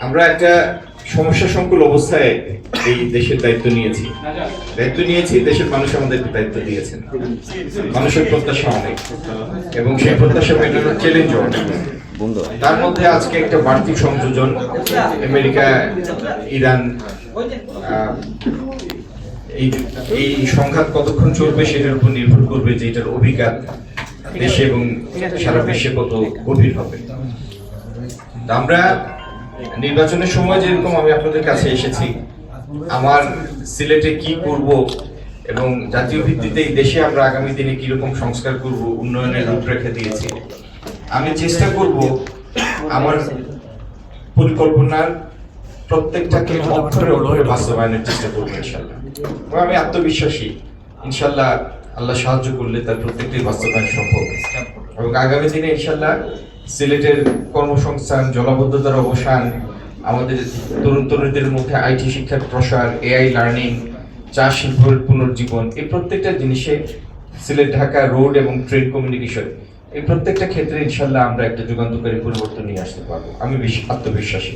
আমরা একটা সমস্যা সংকুল অবস্থায় এই দেশের দায়িত্ব নিয়েছি দেশের মানুষ আমাদেরকে দায়িত্ব দিয়েছেন। মানুষের প্রত্যাশা অনেক এবং সেই প্রত্যাশা মেটানোর চ্যালেঞ্জ অনেক। তার মধ্যে আজকে একটা বাড়তি সংযোজন আমেরিকা, ইরান, এই সংঘাত কতক্ষণ চলবে সেটার উপর নির্ভর করবে যে এটার অভিঘাত দেশে এবং সারা বিশ্বে কত গভীর হবে। আমরা নির্বাচনের সময় যেরকম আমি আপনাদের কাছে এসেছি, আমার সিলেটে কি করব এবং জাতীয় ভিত্তিতে এই দেশে আমরা আগামী দিনে কিরকম সংস্কার করব, উন্নয়নের রূপরেখা দিয়েছি। আমি চেষ্টা করব আমার পরিকল্পনার প্রত্যেকটাকে অক্ষরে অক্ষরে বাস্তবায়নের চেষ্টা করবো ইনশাল্লাহ। আমি আত্মবিশ্বাসী ইনশাল্লাহ, আল্লাহ সাহায্য করলে তার প্রত্যেকটি বাস্তবায়ন সম্ভব। এবং আগামী দিনে ইনশাল্লাহ সিলেটের কর্মসংস্থান, জলাবদ্ধতার অবসান, আমাদের তরুণ তরুণীদের মধ্যে আইটি শিক্ষার প্রসার, এআই লার্নিং, চা শিল্পের পুনর্জীবন, এই প্রত্যেকটা জিনিসে সিলেট ঢাকা রোড এবং ট্রেন কমিউনিকেশন, এই প্রত্যেকটা ক্ষেত্রে ইনশাল্লাহ আমরা একটা যুগান্তকারী পরিবর্তন নিয়ে আসতে পারবো। আমি আত্মবিশ্বাসী।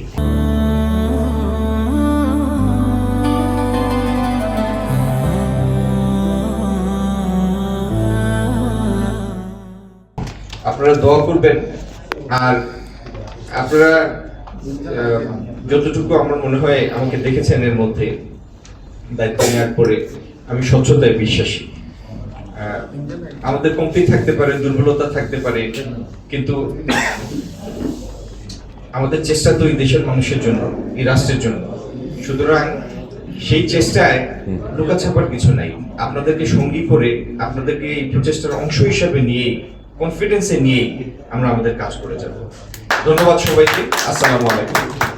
আপনারা দোয়া করবেন, আর আপনারা যতটুকু আমার মনে হয় আমাকে দেখেছেন এর মধ্যে দায়িত্ব নেওয়ার পরে, আমি স্বচ্ছতায় বিশ্বাসী। আমাদের কমতি থাকতে পারে, দুর্বলতা থাকতে পারে, কিন্তু আমাদের চেষ্টা তো এই দেশের মানুষের জন্য, এই রাষ্ট্রের জন্য। সুতরাং সেই চেষ্টায় লুকাছাপার কিছু নাই। আপনাদেরকে সঙ্গী করে, আপনাদেরকে এই প্রচেষ্টার অংশ হিসাবে নিয়ে, কনফিডেন্সে নিয়ে আমরা আমাদের কাজ করে যাব। ধন্যবাদ সবাইকে। আসসালামু আলাইকুম।